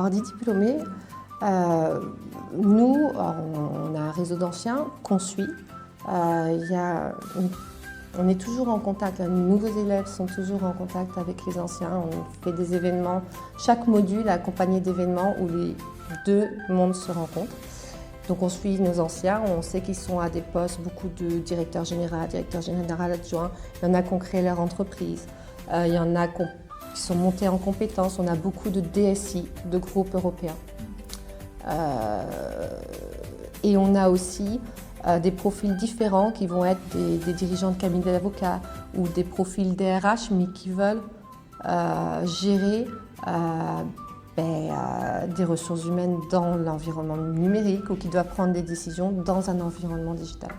avoir 10 diplômés. Nous, on a un réseau d'anciens qu'on suit. On est toujours en contact, les nouveaux élèves sont toujours en contact avec les anciens. On fait des événements, chaque module est accompagné d'événements où les deux mondes se rencontrent. Donc on suit nos anciens, on sait qu'ils sont à des postes, beaucoup de directeurs généraux adjoints. Il y en a qui ont créé leur entreprise, il y en a qui sont montés en compétences. On a beaucoup de DSI, de groupes européens. Et on a aussi des profils différents qui vont être des dirigeants de cabinet d'avocats ou des profils DRH, mais qui veulent gérer des ressources humaines dans l'environnement numérique ou qui doivent prendre des décisions dans un environnement digital.